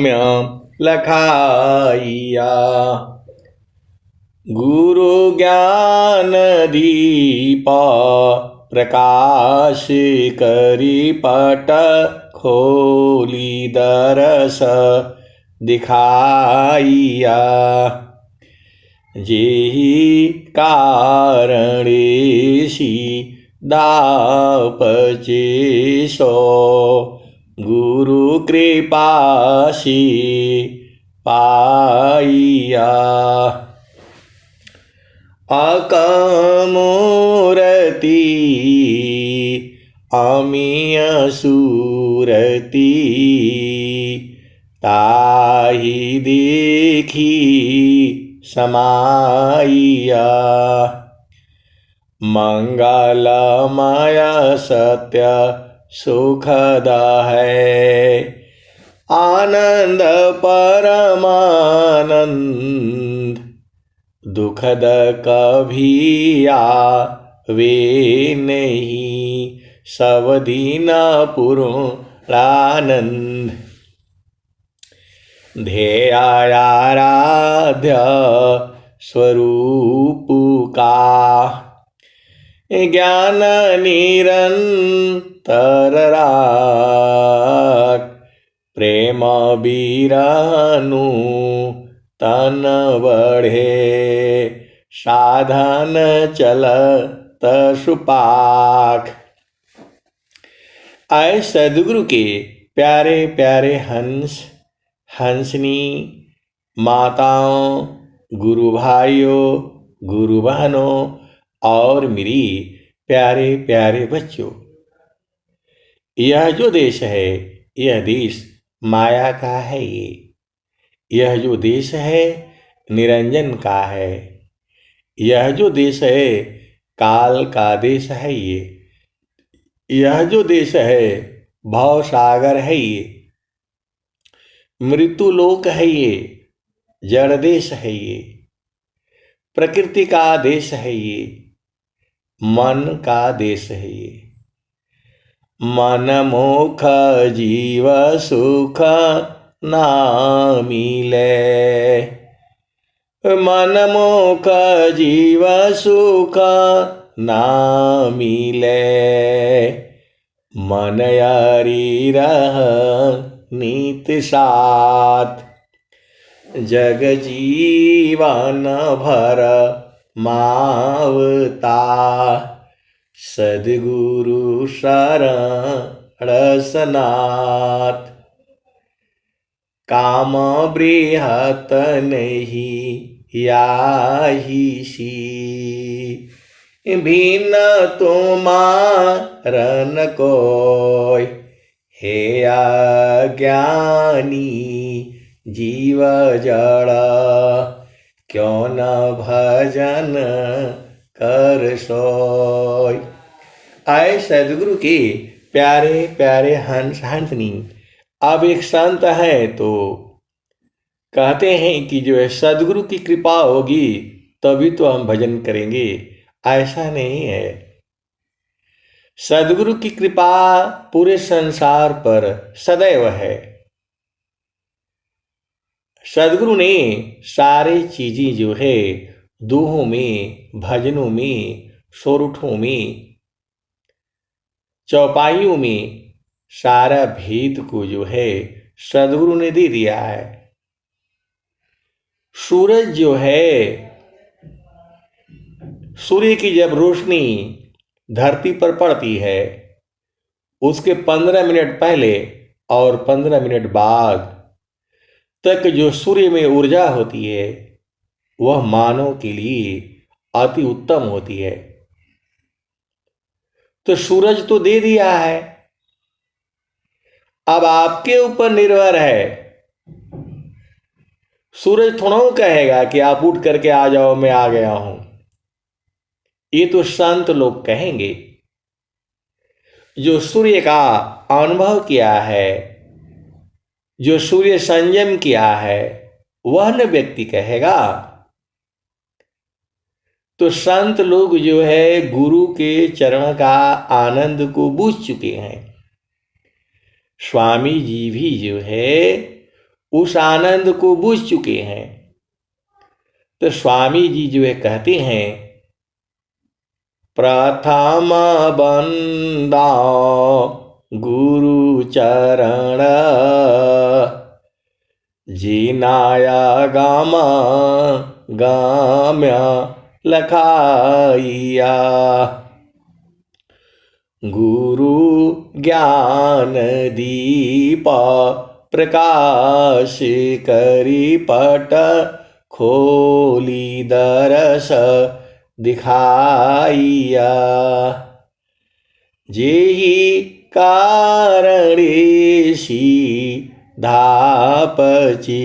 लखाइया। गुरु ज्ञान दीपा प्रकाश करी पट खोली दरस दिखाइया। जेहि कारणेशी दापचे सो गुरु कृपासी पाइया। अकमूरति अमीय सूरति ताहि देखी समाइया। मंगलमय सत्य सुखद है आनंद परमानंद। दुखद कभी आवे नहीं सब दीन पूर्णानंद। ध्येयाराध्य स्वरूप का ज्ञान निरंतर राख। प्रेम बीरानु तन बढ़े साधन चलत सुपाख। आए सदगुरु के प्यारे प्यारे हंस हंसनी माताओं, गुरु भाइयों, गुरु बहनों और मेरी प्यारे प्यारे बच्चों। यह जो देश है यह देश माया का है। यह जो देश है निरंजन का है। यह जो देश है काल का देश है। यह जो देश है भव सागर है। मृत्यु लोक है। जड़ देश है। प्रकृति का देश है। मन का देश है। मन मोख जीव सुख ना मिले। मन मोख जीव सुख ना मिले। मन यारी रह नीत साथ। जग जीवन भर मावता सद्गुरु शरण सनाथ। काम बृहत नहीं याही सी भिन्न तुमारन कोय। हे अज्ञानी जीव जड़ क्यों न भजन कर सोय। आए सदगुरु के प्यारे प्यारे हंस हंसनी। अब एक संत है तो कहते हैं कि जो है सदगुरु की कृपा होगी तभी तो हम भजन करेंगे। ऐसा नहीं है। सदगुरु की कृपा पूरे संसार पर सदैव है। सदगुरु ने सारी चीजें जो है दोहों में, भजनों में, सोरठों में, चौपाइयों में सारा भेद को जो है सदगुरु ने दे दिया है। सूरज जो है, सूर्य की जब रोशनी धरती पर पड़ती है उसके 15 मिनट पहले और 15 मिनट बाद तक जो सूर्य में ऊर्जा होती है वह मानव के लिए अति उत्तम होती है। तो सूरज तो दे दिया है, अब आपके ऊपर निर्भर है। सूरज थोड़ा कहेगा कि आप उठ करके आ जाओ मैं आ गया हूं। ये तो संत लोग कहेंगे। जो सूर्य का अनुभव किया है, जो सूर्य संयम किया है, वह न व्यक्ति कहेगा। तो संत लोग जो है गुरु के चरण का आनंद को बूझ चुके हैं। स्वामी जी भी जो है उस आनंद को बुझ चुके हैं। तो स्वामी जी जो है कहते हैं, प्रथम बंदा गुरु चरण जिनाया गाम गाम्य लखाइया, गुरु ज्ञान दीप प्रकाश करी पट खोली दरस दिखाइया, जेहि कारणेशी धापची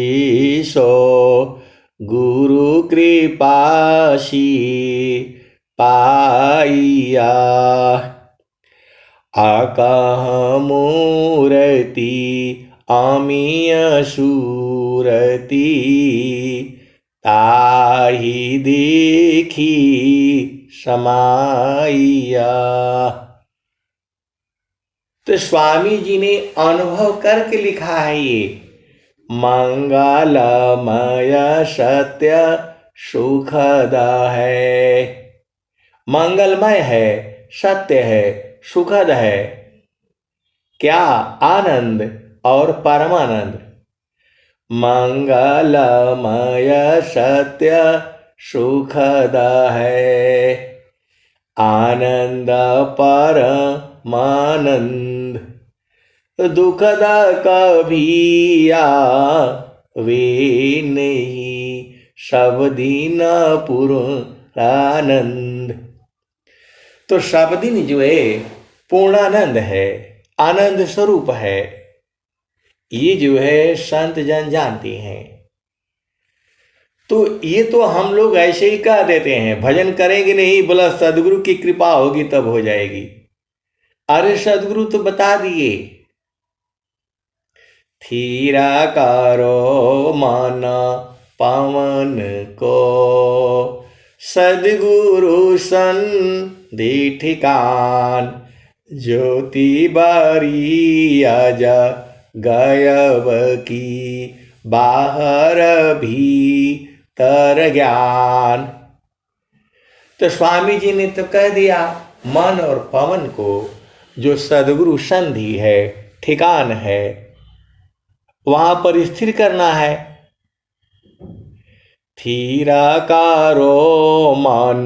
सो गुरु कृपाशी पाइया, आकह मूर्ति अमीय सूरति ताहि देखी समाइया। तो स्वामी जी ने अनुभव करके लिखा है ये, मंगलमय सत्य सुखद है, मंगलमय है, सत्य है, सुखद है। क्या? आनंद और परमानंद। मंगलमय सत्य सुखद है, आनंद परमानंद, दुखद कभी आवे नहीं, सब दिन पूर्णानंद। तो सब दिन जो है पूर्णानंद है, आनंद स्वरूप है। ये जो है संत जन जानते हैं। तो ये तो हम लोग ऐसे ही कह देते हैं, भजन करेंगे नहीं, बोला सदगुरु की कृपा होगी तब हो जाएगी। अरे सदगुरु तो बता दिए, थीरा करो मन पवन को, सदगुरु संधि ठिकान, ज्योति बारी आजा गायब की, बाहर भीतर ज्ञान। तो स्वामी जी ने तो कह दिया, मन और पवन को जो सदगुरु संधि है, ठिकान है, वहां पर स्थिर करना है। थीरा कारो मन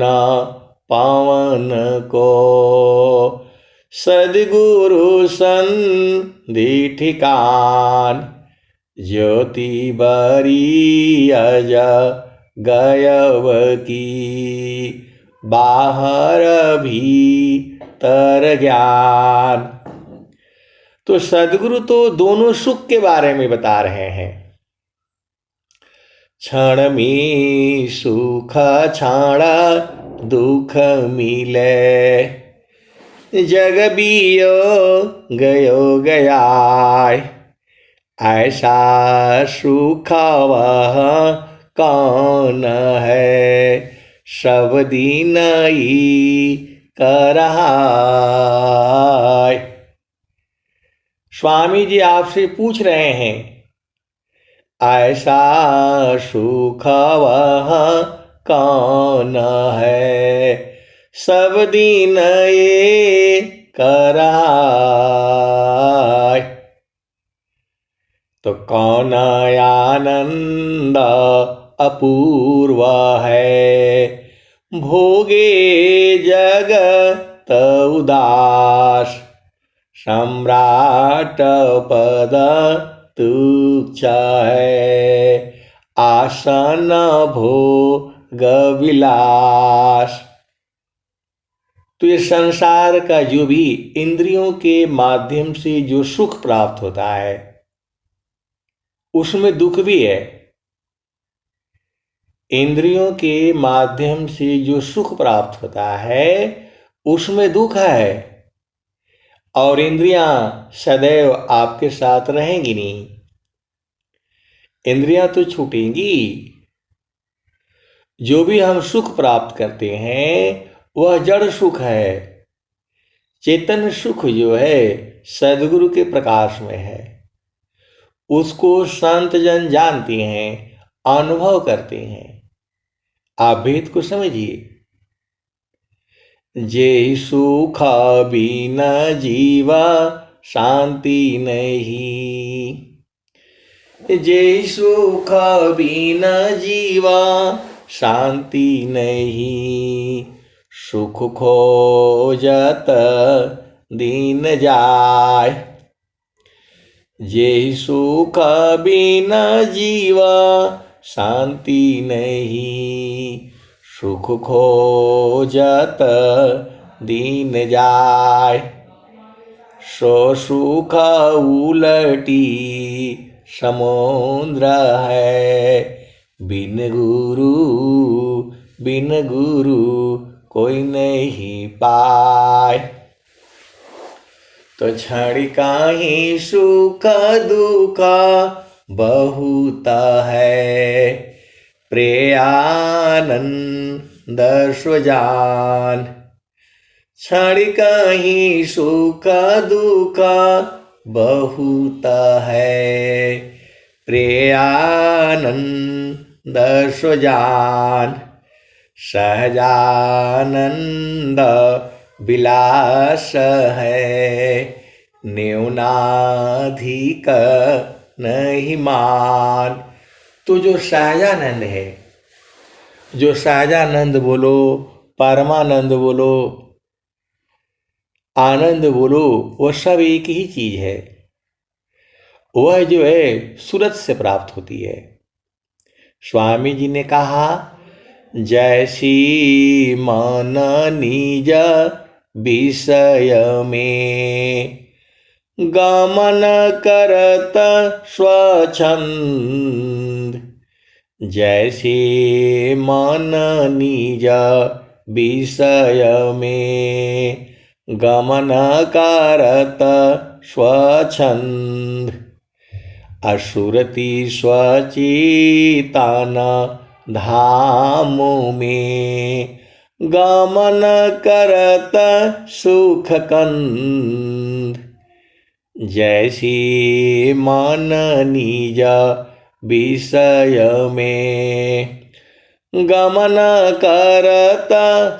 पवन को, सदगुरु संधि ठिकान, ज्योति बरी अजा गायब की, बाहर भीतर ज्ञान। तो सदगुरु तो दोनों सुख के बारे में बता रहे हैं। क्षण में सुख क्षण दुख मिले, जग बियो गयो गया, ऐसा सुख वह कौन है, सब दिन ही करहा। स्वामी जी आपसे पूछ रहे हैं, ऐसा सुख वह कौन है, सब दिन ये कराय। तो कौन आनंद अपूर्व है, भोगे जगत उदास, सम्राट पद तुच्छ है, आसन भोग विलास। तो ये संसार का जो भी इंद्रियों के माध्यम से जो सुख प्राप्त होता है, उसमें दुख भी है। इंद्रियों के माध्यम से जो सुख प्राप्त होता है, उसमें दुख है। और इंद्रियां सदैव आपके साथ रहेंगी नहीं, इंद्रियां तो छूटेंगी। जो भी हम सुख प्राप्त करते हैं वह जड़ सुख है। चेतन सुख जो है सदगुरु के प्रकाश में है, उसको संत जन जानते हैं, अनुभव करते हैं। आप भेद को समझिए। जे सुख बिना जीवा शांति नहीं, जे सुख बिना जीवा शांति नहीं, सुख खोजत दीन जाय। जे सुख बिना जीवा शांति नहीं, सुख खोजत दीन जाय। सो सुख उलटी समुद्र है, बिन गुरु कोई नहीं पाए। तो क्षण काहीं सुख दुख बहुत है, प्रेय आनंद सुजान। क्षण काहीं सुख दुख बहुत है, प्रेय आनंद सुजान। सहजानंद विलास है, न्यूनाधिक नहीं मान। तो जो सहजानंद है, जो सहजानंद बोलो, परमानंद बोलो, आनंद बोलो, वह सब एक ही चीज है। वह जो है सूरत से प्राप्त होती है। स्वामी जी ने कहा, जैसी मन निज विषय में, गमन करत स्वच्छंद। जैसे मन निज विषय में, गमन करत स्वच्छंद। असुरति स्वचितान धाम में, गमन करत सुख कंद। जैसी मन निज विषय में, गमन करत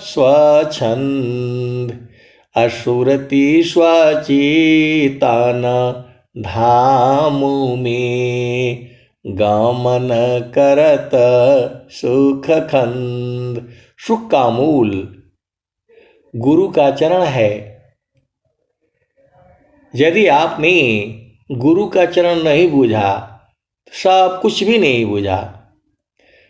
स्वच्छंद। असुरति स्वचितान धाम में, गमन करत सुख खंद। सुख का मूल गुरु का चरण है। यदि आपने गुरु का चरण नहीं बूझा, सब कुछ भी नहीं बूझा।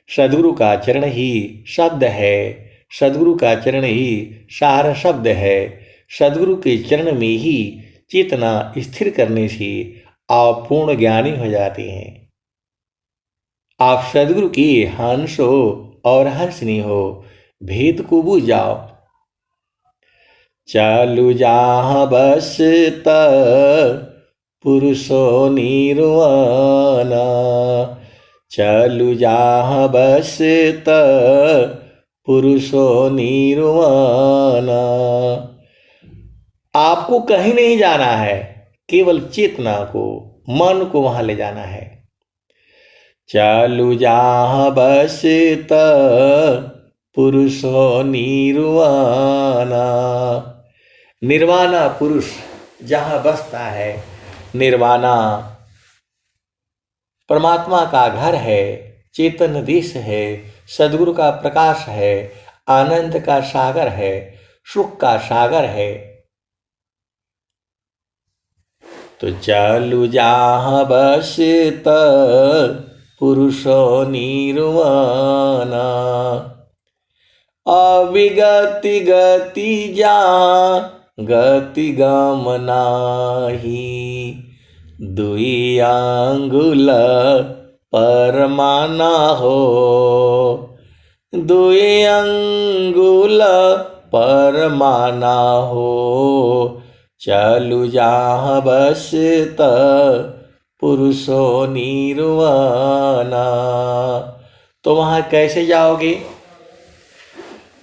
सद्गुरु का चरण ही शब्द है, सद्गुरु का चरण ही सार शब्द है। सद्गुरु के चरण में ही चेतना स्थिर करने से आप पूर्ण ज्ञानी हो जाते हैं। आप सद्गुरु की हंस हो और हंसनी हो, भेद को बूझ जाओ। चालू जहाँ बसत पुरुषो निर्वाणा, चालू जहाँ बसत पुरुषो निर्वाणा। आपको कहीं नहीं जाना है, केवल चेतना को, मन को वहां ले जाना है। चालू जहाँ बसत पुरुषो निर्वाणा। निर्वाणा पुरुष जहाँ बसता है, निर्वाणा परमात्मा का घर है, चेतन देश है, सद्गुरु का प्रकाश है, आनंद का सागर है, सुख का सागर है। तो चालू जहाँ बसत पुरुषो निर्वाणा। अविगति गति जहाँ गति गम नाही, दुई अंगुल परमाना हो, दुई अंगुल परमाना हो। चालू जहाँ बसत पुरुषो निर्वाणा। तो वहाँ कैसे जाओगे?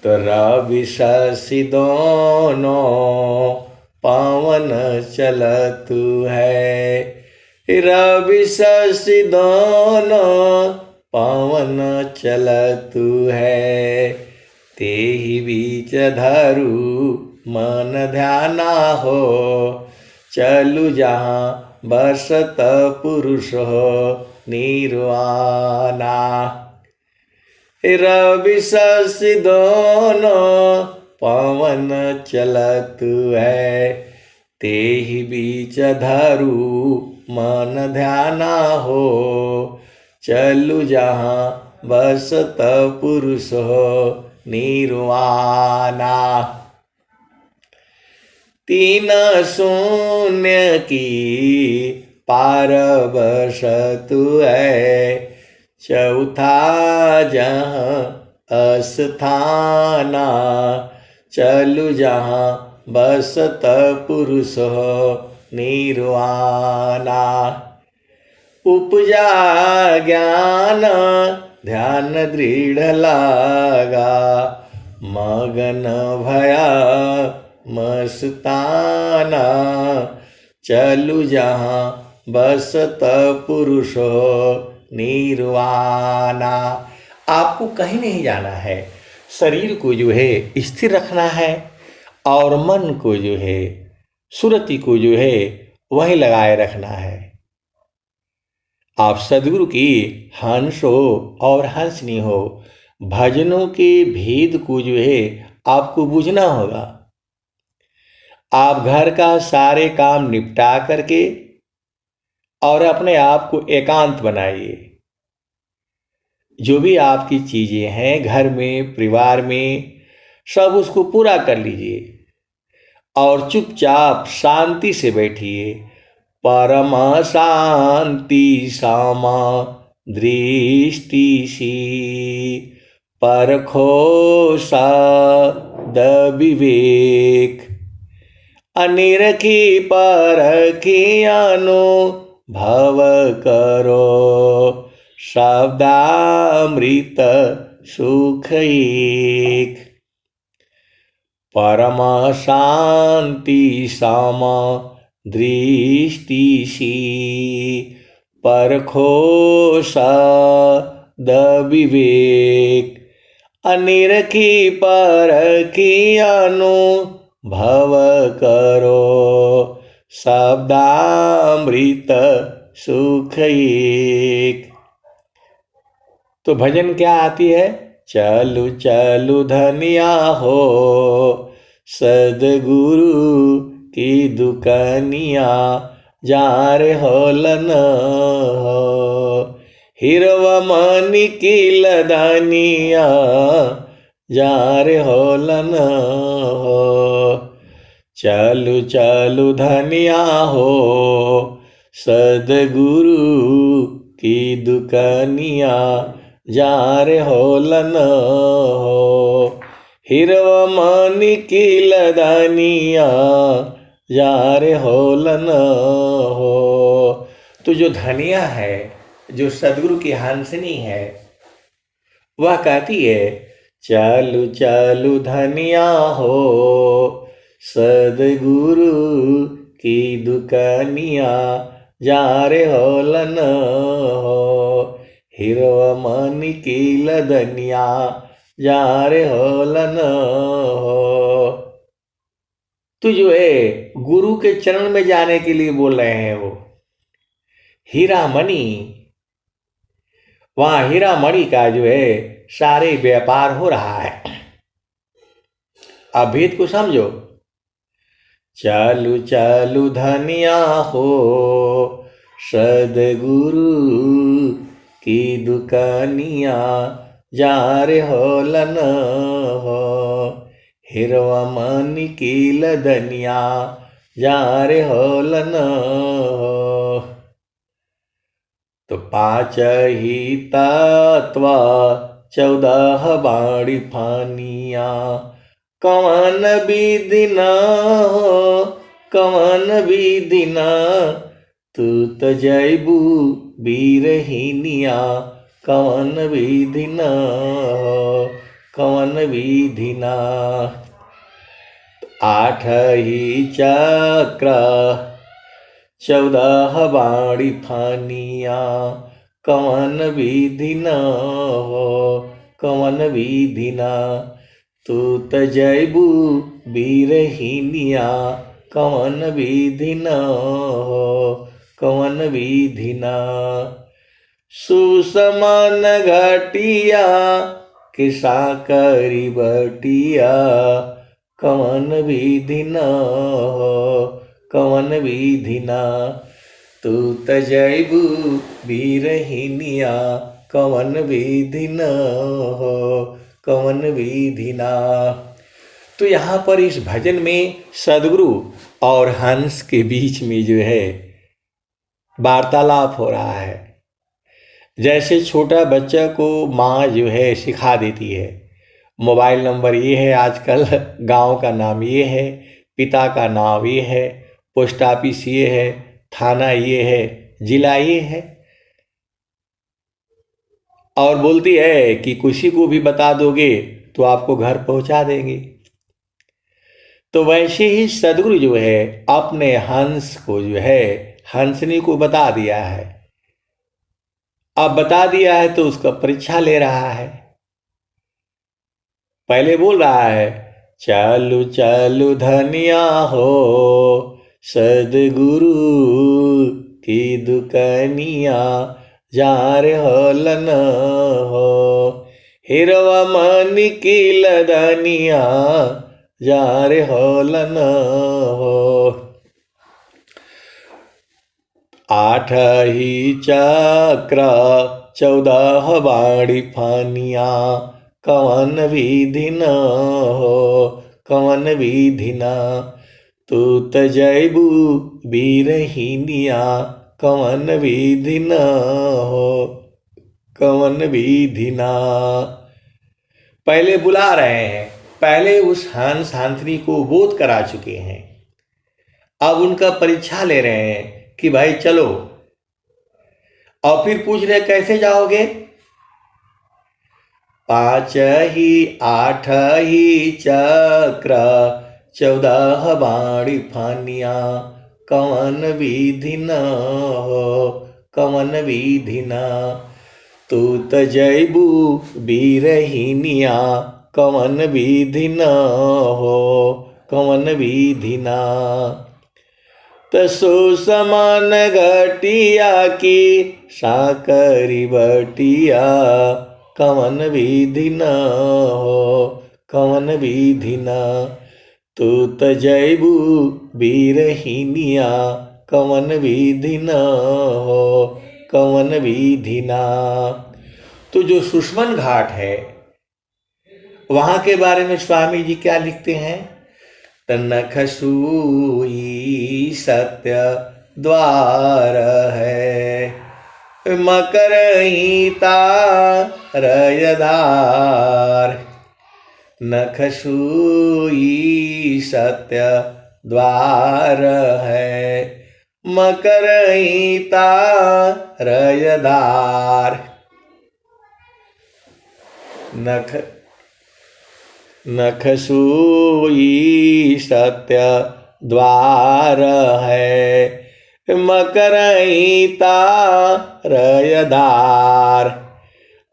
तो रवि शशि दोनों पवन चलतु है, रवि शशि दोनों पवन चलतु है, तेहि बीच धरु मन ध्याना हो, चलु जहाँ बसत पुरुष हो निर्वाणा। रवि शशि दोनों पवन चलतु है, तेहि बीच धरु मन ध्याना हो, चलु जहाँ बसत पुरुष हो निर्वाणा। तीन शून्य की पार बसतु है, चौथा जहाँ अस्थाना, चलु जहाँ बसत पुरुष हो निर्वाणा। उपजा ज्ञान ध्यान दृढ़ लागा, मगन भया मस्ताना, चलु जहाँ बसत पुरुष हो निर्वाणा। आपको कहीं नहीं जाना है, शरीर को जो है स्थिर रखना है और मन को जो है सुरति को जो है वहीं लगाए रखना है। आप सद्गुरु की हंस हो और हंसनी हो, भजनों के भेद को जो है आपको बूझना होगा। आप घर का सारे काम निपटा करके और अपने आप को एकांत बनाइए। जो भी आपकी चीजें हैं घर में परिवार में, सब उसको पूरा कर लीजिए और चुपचाप शांति से बैठिए। परम शांति सामा दृष्टि सी, परखो सद विवेक, अनिरखी परखी अनुभव करो, शब्दामृत सुख एक। परम शांति समा दृष्टि सी, परखो सद विवेक, अनिरखी परखी अनुभव करो, शब्दामृत सुख एक। तो भजन क्या आती है? चलु चलु धनिया हो, सदगुरु की दुकानिया, जार होलन हो, हिरवा मणि की लदानिया, जार होलन हो। चलु चलु धनिया हो, सदगुरु की दुकानिया, जार होलन हो, हिरवा मणि की लदानिया, जार होलन हो। तो जो धनिया है, जो सदगुरु की हंसनी है, वह कहती है चलु चलु धनिया हो, सदगुरु की दुकानिया, जार होलन हो, हिरवा मणि की लदनिया, जार होलन हो। तो जो है गुरु के चरण में जाने के लिए बोल रहे हैं वो हीरा मणि, वहां हीरा मणि का जो है सारे व्यापार हो रहा है। अब भेद को समझो। चलु चलु धनिया हो, सदगुरु की दुकानिया, जार होलन हो, हिरवा मणि की लदनिया, जार होलन हो। तो 5 ही तत्व 14 बाणी फानिया, कवन विधि न हो, कवन विधि न, तू तो जैबू बीरहिनिया, कवन विधि न हो, कवन विधि न। 8 ही चक्र 14 बाणी फानिया कवन विधि न हो, कवन विधि न। तू तजैबू बीरहिनिया कवन विधि न हो, कवन विधि न। सुसमन घटिया किसा करी बटिया कवन विधि न हो, कवन विधि न। तू तजैबू बीरहिनिया कवन विधि न हो, कवन विधि न। तो यहाँ पर इस भजन में सदगुरु और हंस के बीच में जो है वार्तालाप हो रहा है। जैसे छोटा बच्चा को माँ जो है सिखा देती है, मोबाइल नंबर ये है, आजकल गांव का नाम ये है, पिता का नाम ये है, पोस्ट ऑफिस ये है, थाना ये है, जिला ये है, और बोलती है कि किसी को भी बता दोगे तो आपको घर पहुंचा देंगे। तो वैसे ही सदगुरु जो है अपने हंस को जो है हंसनी को बता दिया है। अब बता दिया है तो उसका परीक्षा ले रहा है। पहले बोल रहा है, चालू चालू धनिया हो सदगुरु की दुकानिया जार हलन हो, हिरवा मनी की लदनिया जार हलन हो। 8 ही चक्र 14 बाणी फानिया कवन विधि न हो, कवन विधि न। तू तजैबू बीरहिनिया कवन विधि न हो, कवन विधि न। पहले बुला रहे हैं, पहले उस हंस हंसनी को बोध करा चुके हैं, अब उनका परीक्षा ले रहे हैं कि भाई चलो, और फिर पूछ रहे कैसे जाओगे। 5 ही 8 ही चक्र 14 बाणी फानिया कवन विधि न हो, कवन विधि न। तू तजैबू बीरहिनिया कवन विधि न हो, कवन विधि न। तसो समान घटिया की साकरी बटिया कवन विधि न हो, कवन विधि न। तू तजैबू बीरहिनिया कवन विधि न हो, कवन विधि न। तो जो सुषमन घाट है वहाँ के बारे में स्वामी जी क्या लिखते हैं, तनख सूई सत्य द्वार है, मकरहिता रयदार। नख सूई सत्य द्वार है, मकरहिता रयदार। नख सूई सत्य द्वार है, मकरहिता रयदार।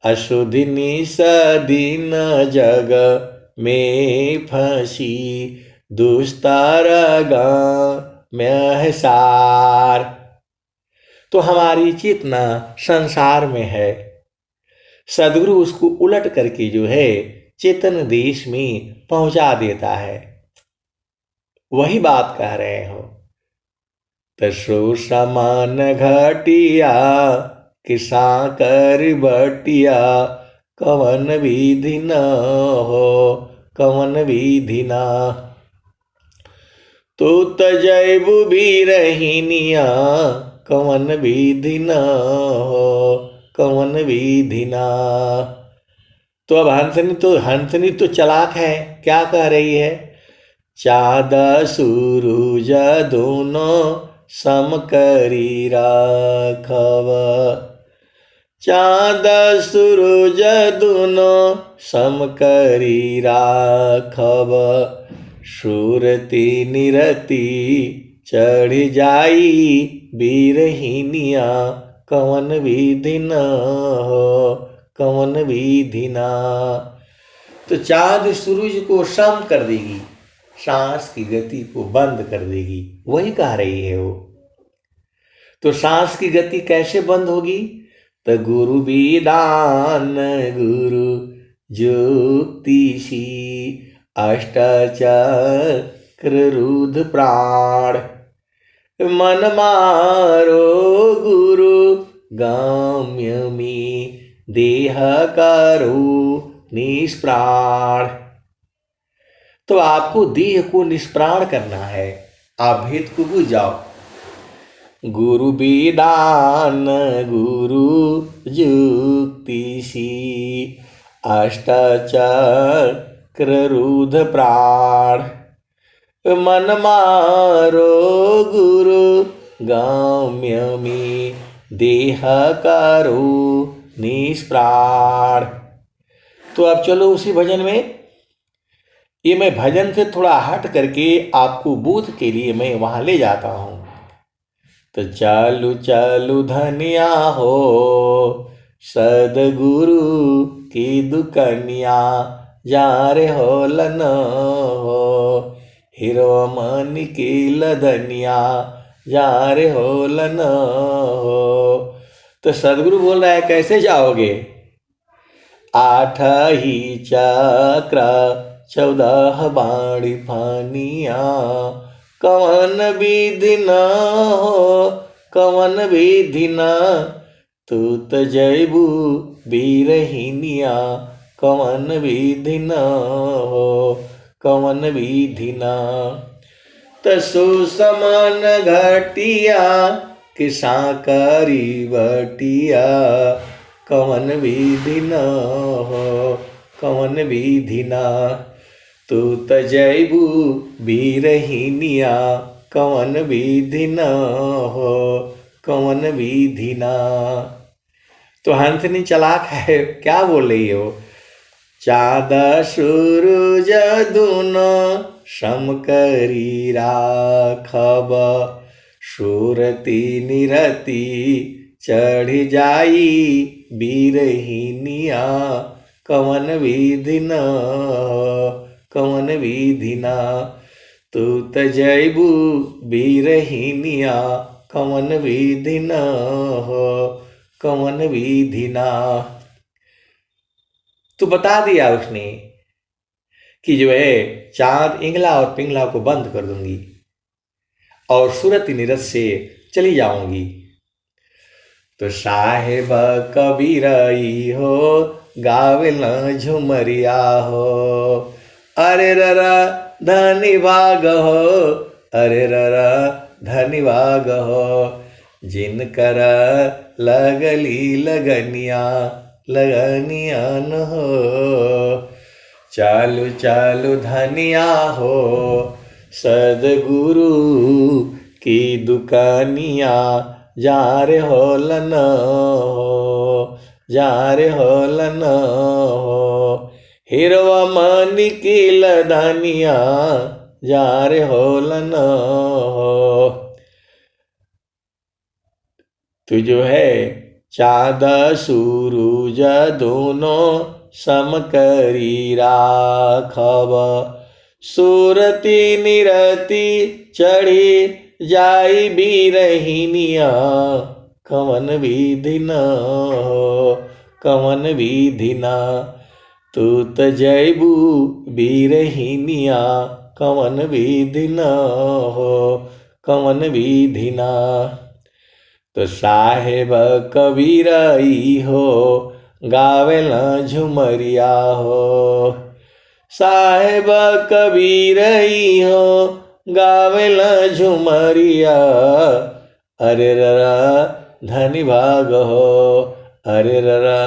अशुधिनी सदीन जग में फंसी दुस्तर में सार। तो हमारी चेतना संसार में है, सदगुरु उसको उलट करके जो है चेतन देश में पहुंचा देता है। वही बात कह रहे हो, तसो समान घटिया किसा कर बटिया कवन विधि न हो, कवन विधि न। तो तजैबू बीरहिनिया कवन विधि न हो, कवन विधि न। तो अब हंसनी तो चालाक है, क्या कह रही है, चाँद सूरज दोनों सम करी राखव, चाँद सूरज दोनों सम करी राखव। सुरति निरति चढ़ जाई बीरहीनिया कवन विधि न हो, कवन विधि ना। तो चाँद सूरज को सम कर देगी, सांस की गति को बंद कर देगी, वही कह रही है वो। तो सांस की गति कैसे बंद होगी? तो गुरु विदान गुरु ज्योतिषी अष्टचक्र रुद्र प्राण, मन मारो गुरु गाम्यमी देह करो निष्प्राण। तो आपको देह को निष्प्राण करना है, आप भेद को बुझ जाओ। गुरु विदान गुरु ज्योतिषी अष्टचक्र रुद्र प्राण, मन मारो गुरु गाम्यमी देह करो निष्प्राण। तो अब चलो उसी भजन में। ये मैं भजन से थोड़ा हट करके आपको बोध के लिए मैं वहां ले जाता हूं। तो चालू चालू धनिया हो सदगुरु की दुकनिया, जा रे हो लन हो हीरो मनी की लदनिया, जा रे हो लन हो। तो सदगुरु बोल रहा है कैसे जाओगे? 8 ही चक्र 14 बाणी फानिया, कवन विधि न हो, कवन विधि न। तू त जैबू बीरहीनिया, कवन विधि न हो, कवन विधि न। तसु समान घटिया किसा करी बटिया, कवन विधि न हो, कवन विधि न। तू त जैबू बीरहीनिया, कवन विधि न हो, कवन विधि न। तो हंसनी चालाक है, क्या बोल रही हो? चाँद सूरज दुनो सम करी राखब, सुरती निरती चढ़ जाई बीरहीनिया, कवन विधि न हो, कवन विधि ना। तू त जैबू बीरहीनिया, कवन विधि न हो, कवन विधि ना। तो बता दिया उसने कि जो है चाँद इंगला और पिंगला को बंद कर दूंगी और सूरत नीरज से चली जाऊंगी। तो साहेब कबीरई हो गावे न झुमरिया हो, अरे ररा धनी भाग हो, अरे ररा धनी भाग हो। जिनकर लगली लगनिया, लगनिया न हो। चालू चालू धनिया हो सदगुरु की दुकानिया, जा रे हो लन हो, जा रे हो लन हो। हिरवा मनी की लदानिया, जा रे हो लन हो। तो जो है चाँद सूरज दोनों सम करी राखब, सुरती निरती चढ़ी जाई बीरहीनिया, कवन विधि न हो, कवन विधि ना। तू त जैबू बीरहीनिया, कवन विधि न हो, कवन विधि ना। तो साहेब कबीरई हो गावे न झुमरिया हो, साहेब कबीरई हो गावे न झुमरिया। अरे ररा धनी भाग हो, अरे ररा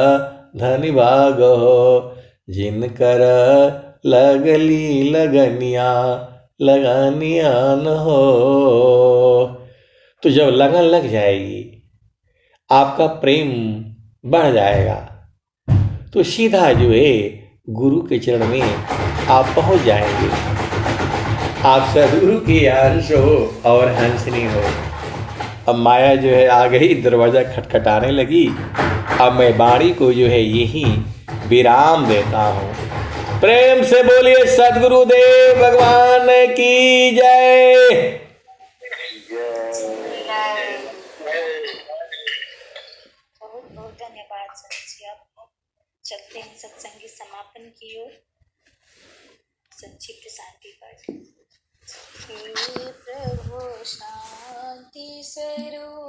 धनी भाग हो। जिनकर लगली लगनिया, लगनिया न हो। तो जब लगन लग जाएगी, आपका प्रेम बढ़ जाएगा, तो सीधा जो है गुरु के चरण में आप पहुंच जाएंगे। आप सदगुरु के अंश हो और हंसनी हो। अब माया जो है आ गई, दरवाजा खटखटाने लगी। अब मैं वाणी को जो है यही विराम देता हूँ। प्रेम से बोलिए सद्गुरुदेव भगवान की जय। बहुत बहुत धन्यवाद सर जी। आप चलते हैं सत्संग के समापन की ओर। सच्ची प्रशांति पर। हे प्रभु शांति स्वरूप